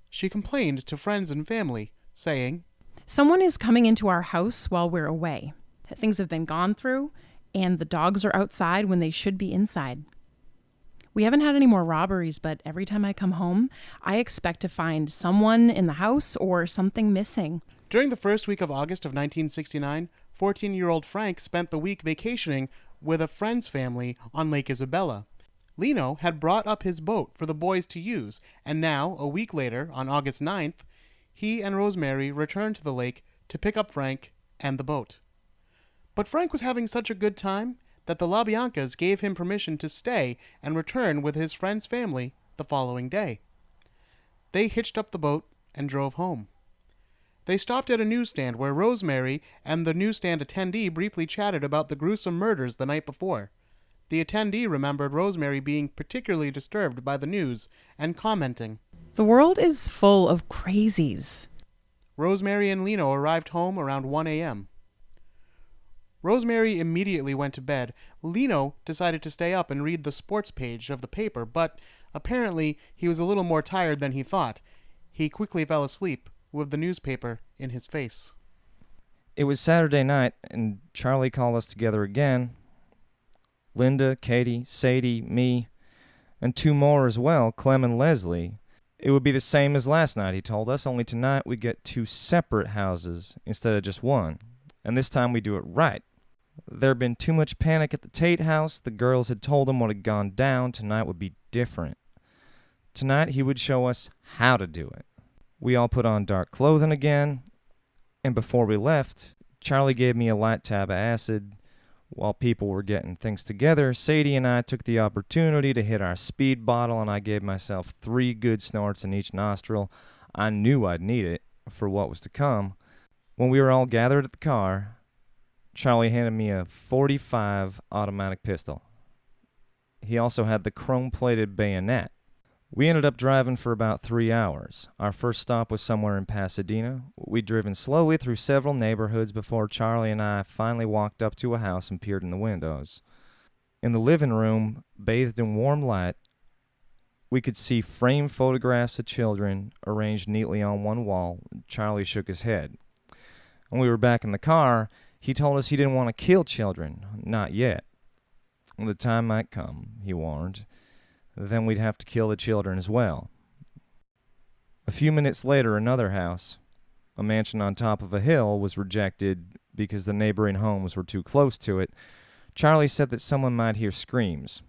She complained to friends and family, saying, "Someone is coming into our house while we're away. Things have been gone through, and the dogs are outside when they should be inside. We haven't had any more robberies, but every time I come home, I expect to find someone in the house or something missing." During the first week of August of 1969, 14-year-old Frank spent the week vacationing with a friend's family on Lake Isabella. Lino had brought up his boat for the boys to use, and now, a week later, on August 9th, he and Rosemary returned to the lake to pick up Frank and the boat. But Frank was having such a good time that the Labiancas gave him permission to stay and return with his friend's family the following day. They hitched up the boat and drove home. They stopped at a newsstand where Rosemary and the newsstand attendee briefly chatted about the gruesome murders the night before. The attendee remembered Rosemary being particularly disturbed by the news and commenting, "The world is full of crazies." Rosemary and Lino arrived home around 1 a.m. Rosemary immediately went to bed. Lino decided to stay up and read the sports page of the paper, but apparently he was a little more tired than he thought. He quickly fell asleep with the newspaper in his face. It was Saturday night, and Charlie called us together again. Linda, Katie, Sadie, me, and two more as well, Clem and Leslie. It would be the same as last night, he told us, only tonight we get two separate houses instead of just one. And this time we do it right. There had been too much panic at the Tate house. The girls had told him what had gone down. Tonight would be different. Tonight he would show us how to do it. We all put on dark clothing again, and before we left, Charlie gave me a light tab of acid. While people were getting things together, Sadie and I took the opportunity to hit our speed bottle, and I gave myself 3 good snorts in each nostril. I knew I'd need it for what was to come. When we were all gathered at the car, Charlie handed me a .45 automatic pistol. He also had the chrome-plated bayonet. We ended up driving for about 3 hours. Our first stop was somewhere in Pasadena. We'd driven slowly through several neighborhoods before Charlie and I finally walked up to a house and peered in the windows. In the living room, bathed in warm light, we could see framed photographs of children arranged neatly on one wall. Charlie shook his head. When we were back in the car, he told us he didn't want to kill children. Not yet. The time might come, he warned. Then we'd have to kill the children as well. A few minutes later, another house, a mansion on top of a hill, was rejected because the neighboring homes were too close to it. Charlie said that someone might hear screams.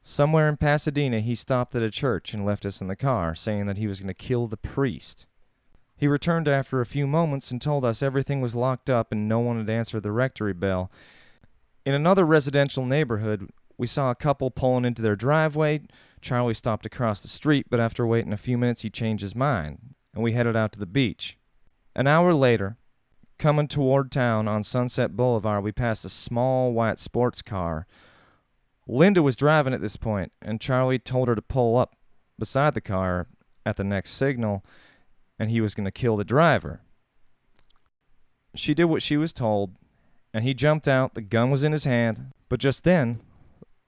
Somewhere in Pasadena, he stopped at a church and left us in the car, saying that he was going to kill the priest. He returned after a few moments and told us everything was locked up and no one had answered the rectory bell. In another residential neighborhood, we saw a couple pulling into their driveway. Charlie stopped across the street, but after waiting a few minutes, he changed his mind, and we headed out to the beach. An hour later, coming toward town on Sunset Boulevard, we passed a small white sports car. Linda was driving at this point, and Charlie told her to pull up beside the car at the next signal, and he was going to kill the driver. She did what she was told, and he jumped out. The gun was in his hand, but just then,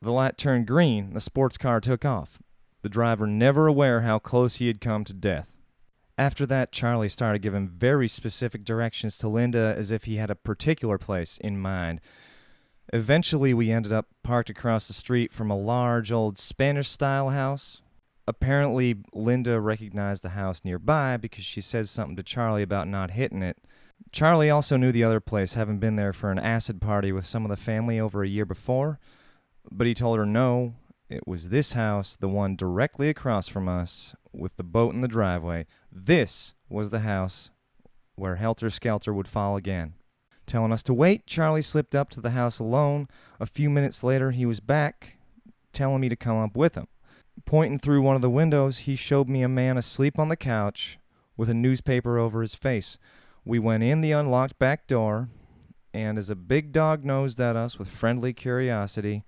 the light turned green. The sports car took off, the driver never aware how close he had come to death. After that, Charlie started giving very specific directions to Linda as if he had a particular place in mind. Eventually, we ended up parked across the street from a large old Spanish-style house. Apparently, Linda recognized the house nearby because she said something to Charlie about not hitting it. Charlie also knew the other place, having been there for an acid party with some of the family over a year before. But he told her no, it was this house, the one directly across from us, with the boat in the driveway. This was the house where Helter Skelter would fall again. Telling us to wait, Charlie slipped up to the house alone. A few minutes later, he was back, telling me to come up with him. Pointing through one of the windows, he showed me a man asleep on the couch with a newspaper over his face. We went in the unlocked back door, and as a big dog nosed at us with friendly curiosity,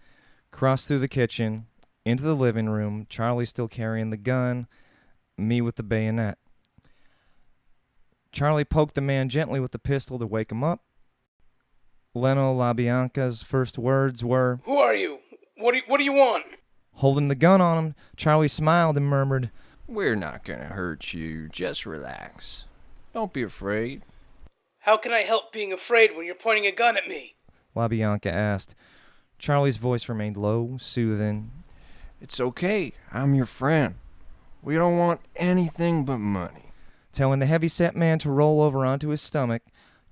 crossed through the kitchen, into the living room, Charlie still carrying the gun, me with the bayonet. Charlie poked the man gently with the pistol to wake him up. Leno LaBianca's first words were, "Who are you? What do you want?" Holding the gun on him, Charlie smiled and murmured, "We're not gonna hurt you. Just relax. Don't be afraid." "How can I help being afraid when you're pointing a gun at me?" LaBianca asked. Charlie's voice remained low, soothing. "It's okay. I'm your friend. We don't want anything but money." Telling the heavy-set man to roll over onto his stomach,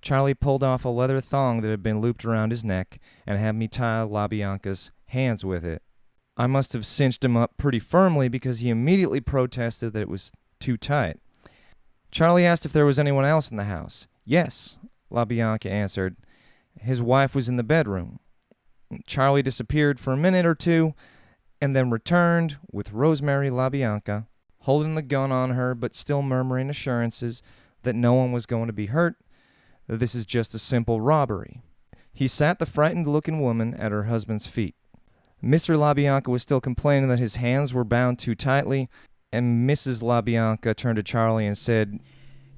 Charlie pulled off a leather thong that had been looped around his neck and had me tie LaBianca's hands with it. I must have cinched him up pretty firmly because he immediately protested that it was too tight. Charlie asked if there was anyone else in the house. Yes, LaBianca answered. His wife was in the bedroom. Charlie disappeared for a minute or two and then returned with Rosemary LaBianca, holding the gun on her but still murmuring assurances that no one was going to be hurt, that this is just a simple robbery. He sat the frightened-looking woman at her husband's feet. Mr. LaBianca was still complaining that his hands were bound too tightly, and Mrs. LaBianca turned to Charlie and said,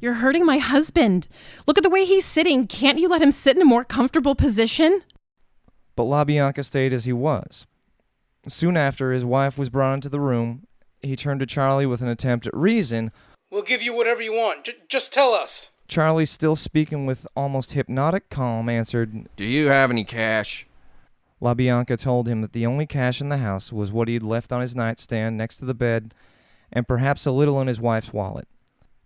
"You're hurting my husband. Look at the way he's sitting. Can't you let him sit in a more comfortable position?" But LaBianca stayed as he was. Soon after, his wife was brought into the room. He turned to Charlie with an attempt at reason. "We'll give you whatever you want. Just tell us." Charlie, still speaking with almost hypnotic calm, answered, "Do you have any cash?" LaBianca told him that the only cash in the house was what he had left on his nightstand next to the bed, and perhaps a little in his wife's wallet.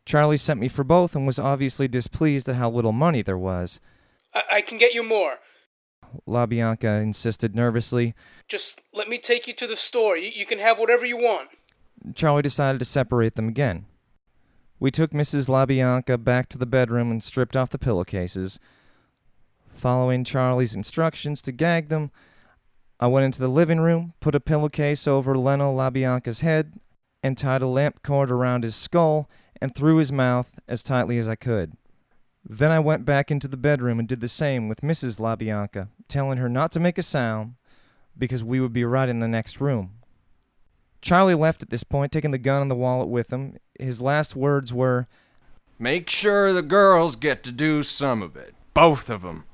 Charlie sent me for both and was obviously displeased at how little money there was. I can get you more." LaBianca insisted nervously. "Just let me take you to the store. You can have whatever you want." Charlie decided to separate them again. We took Mrs. LaBianca back to the bedroom and stripped off the pillowcases. Following Charlie's instructions to gag them, I went into the living room, put a pillowcase over Leno LaBianca's head, and tied a lamp cord around his skull and through his mouth as tightly as I could. Then I went back into the bedroom and did the same with Mrs. LaBianca, telling her not to make a sound because we would be right in the next room. Charlie left at this point, taking the gun and the wallet with him. His last words were, "Make sure the girls get to do some of it. Both of them."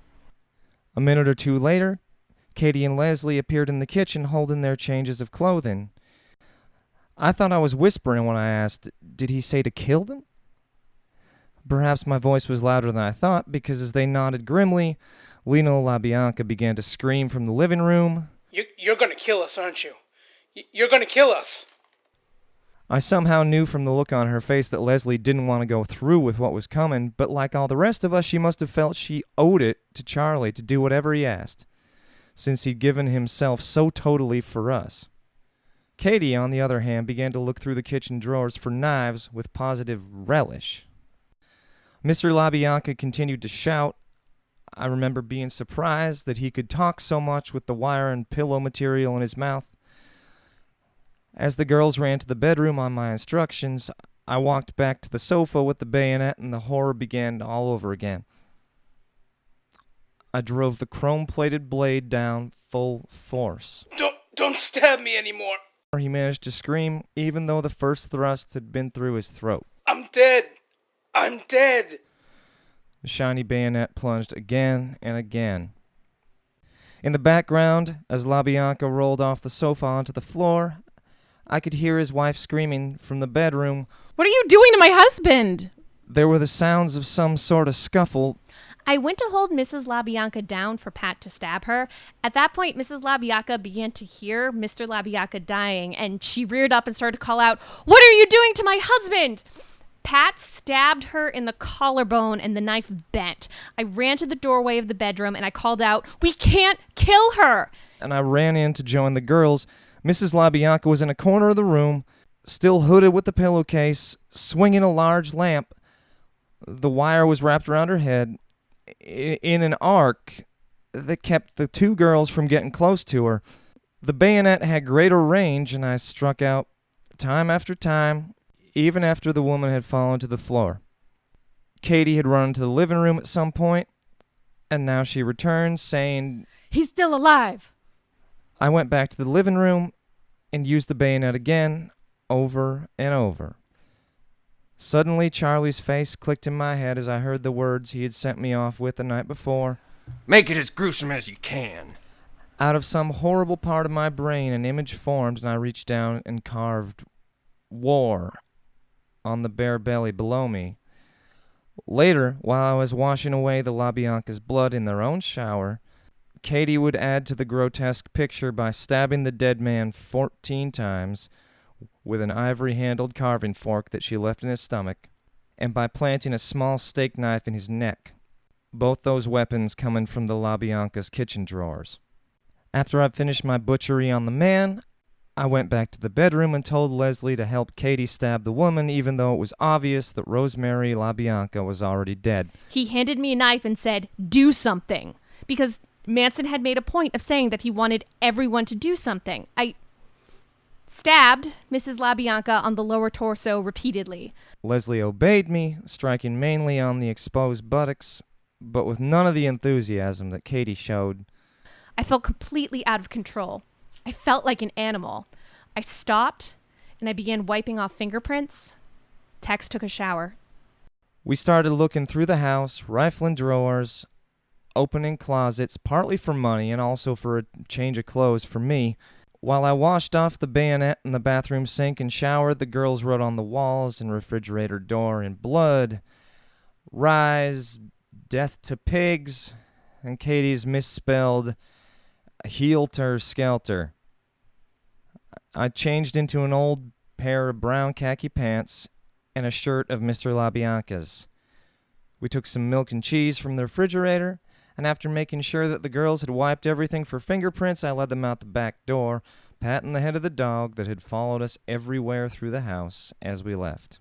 A minute or two later, Katie and Leslie appeared in the kitchen holding their changes of clothing. I thought I was whispering when I asked, "Did he say to kill them?" Perhaps my voice was louder than I thought, because as they nodded grimly, Leno LaBianca began to scream from the living room. You're gonna kill us, aren't you? You're gonna kill us." I somehow knew from the look on her face that Leslie didn't want to go through with what was coming, but like all the rest of us, she must have felt she owed it to Charlie to do whatever he asked, since he'd given himself so totally for us. Katie, on the other hand, began to look through the kitchen drawers for knives with positive relish. Mr. LaBianca continued to shout. I remember being surprised that he could talk so much with the wire and pillow material in his mouth. As the girls ran to the bedroom on my instructions, I walked back to the sofa with the bayonet, and the horror began all over again. I drove the chrome-plated blade down full force. Don't stab me anymore." He managed to scream, even though the first thrust had been through his throat. "I'm dead. I'm dead." The shiny bayonet plunged again and again. In the background, as LaBianca rolled off the sofa onto the floor, I could hear his wife screaming from the bedroom, "What are you doing to my husband?" There were the sounds of some sort of scuffle. I went to hold Mrs. LaBianca down for Pat to stab her. At that point, Mrs. LaBianca began to hear Mr. LaBianca dying, and she reared up and started to call out, "What are you doing to my husband?" Pat stabbed her in the collarbone and the knife bent. I ran to the doorway of the bedroom and I called out, "We can't kill her!" And I ran in to join the girls. Mrs. LaBianca was in a corner of the room, still hooded with the pillowcase, swinging a large lamp. The wire was wrapped around her head in an arc that kept the two girls from getting close to her. The bayonet had greater range, and I struck out time after time, even after the woman had fallen to the floor. Katie had run into the living room at some point, and now she returned, saying, "He's still alive." I went back to the living room and used the bayonet again, over and over. Suddenly, Charlie's face clicked in my head as I heard the words he had sent me off with the night before. Make it as gruesome as you can. Out of some horrible part of my brain, an image formed, and I reached down and carved war on the bare belly below me. Later, while I was washing away the Labianca's blood in their own shower, Katie would add to the grotesque picture by stabbing the dead man 14 times with an ivory-handled carving fork that she left in his stomach, and by planting a small steak knife in his neck, both those weapons coming from the Labianca's kitchen drawers. After I finished my butchery on the man, I went back to the bedroom and told Leslie to help Katie stab the woman, even though it was obvious that Rosemary LaBianca was already dead. He handed me a knife and said, "Do something," because Manson had made a point of saying that he wanted everyone to do something. I stabbed Mrs. LaBianca on the lower torso repeatedly. Leslie obeyed me, striking mainly on the exposed buttocks, but with none of the enthusiasm that Katie showed. I felt completely out of control. I felt like an animal. I stopped, and I began wiping off fingerprints. Tex took a shower. We started looking through the house, rifling drawers, opening closets, partly for money and also for a change of clothes for me. While I washed off the bayonet in the bathroom sink and showered, the girls wrote on the walls and refrigerator door in blood, "Rise, death to pigs," and Katie's misspelled "Helter-skelter." I changed into an old pair of brown khaki pants and a shirt of Mr. LaBianca's. We took some milk and cheese from the refrigerator, and after making sure that the girls had wiped everything for fingerprints, I led them out the back door, patting the head of the dog that had followed us everywhere through the house as we left.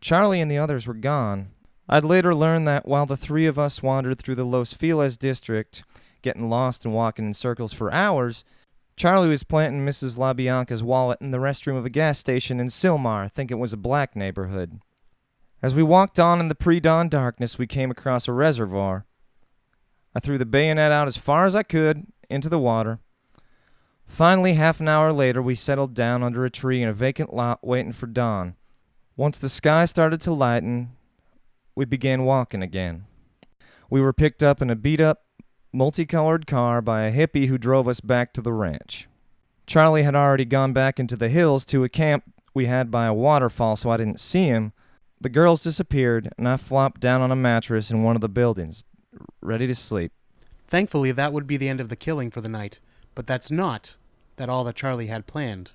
Charlie and the others were gone. I'd later learned that while the three of us wandered through the Los Feliz district, getting lost and walking in circles for hours, Charlie was planting Mrs. LaBianca's wallet in the restroom of a gas station in Silmar, thinking it was a black neighborhood. As we walked on in the pre-dawn darkness, we came across a reservoir. I threw the bayonet out as far as I could into the water. Finally, half an hour later, we settled down under a tree in a vacant lot waiting for dawn. Once the sky started to lighten, we began walking again. We were picked up in a beat-up, multicolored car by a hippie who drove us back to the ranch. Charlie had already gone back into the hills to a camp we had by a waterfall, so I didn't see him. The girls disappeared, and I flopped down on a mattress in one of the buildings, ready to sleep. Thankfully, that would be the end of the killing for the night, but that's not all that Charlie had planned.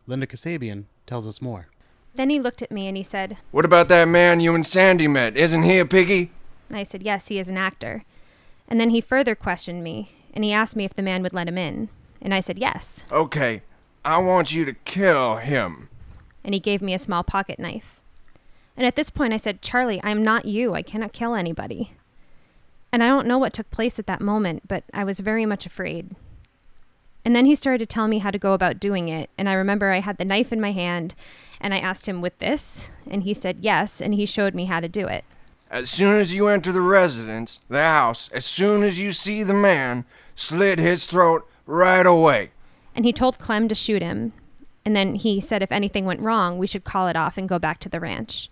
Linda Kasabian tells us more. Then he looked at me and he said, "What about that man you and Sandy met? Isn't he a piggy?" I said, yes, he is an actor. And then he further questioned me, and he asked me if the man would let him in. And I said yes. "Okay, I want you to kill him." And he gave me a small pocket knife. And at this point I said, "Charlie, I am not you. I cannot kill anybody." And I don't know what took place at that moment, but I was very much afraid. And then he started to tell me how to go about doing it, and I remember I had the knife in my hand, and I asked him, "With this?" And he said yes, and he showed me how to do it. "As soon as you enter the residence, the house, as soon as you see the man, slit his throat right away." And he told Clem to shoot him, and then he said if anything went wrong, we should call it off and go back to the ranch.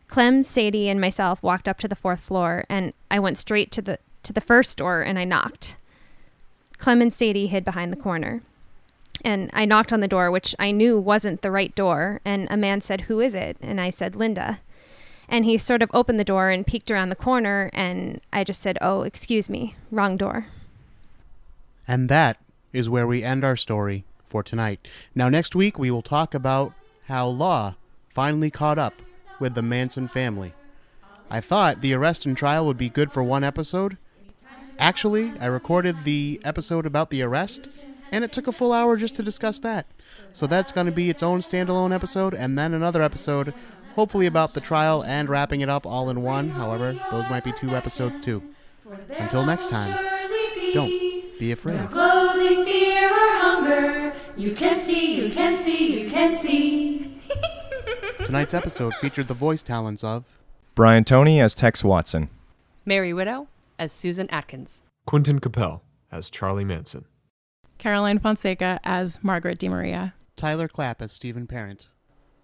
Clem, Sadie, and myself walked up to the 4th floor, and I went straight to the first door, and I knocked. Clem and Sadie hid behind the corner. And I knocked on the door, which I knew wasn't the right door, and a man said, "Who is it?" And I said, "Linda." And he sort of opened the door and peeked around the corner, and I just said, "Oh, excuse me, wrong door." And that is where we end our story for tonight. Now, next week, we will talk about how law finally caught up with the Manson family. I thought the arrest and trial would be good for one episode. Actually, I recorded the episode about the arrest, and it took a full hour just to discuss that. So that's going to be its own standalone episode, and then another episode hopefully about the trial and wrapping it up all in one. However, those might be 2 episodes too. Until next time, don't be afraid. No clothing, fear, or hunger. You can see, you can see, you can see. Tonight's episode featured the voice talents of Brian Toney as Tex Watson. Mary Widow as Susan Atkins. Quentin Capel as Charlie Manson. Caroline Fonseca as Margaret DeMaria. Tyler Clapp as Stephen Parent.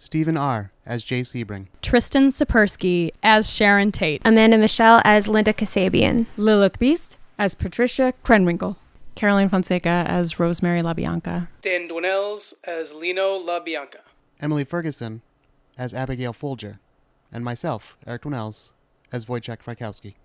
Stephen R. as Jay Sebring, Tristan Sapersky as Sharon Tate, Amanda Michelle as Linda Kasabian, Lilith Beast as Patricia Krenwinkel, Caroline Fonseca as Rosemary LaBianca, Dan Dwinells as Lino LaBianca, Emily Ferguson as Abigail Folger, and myself, Eric Dwinells, as Wojciech Frykowski.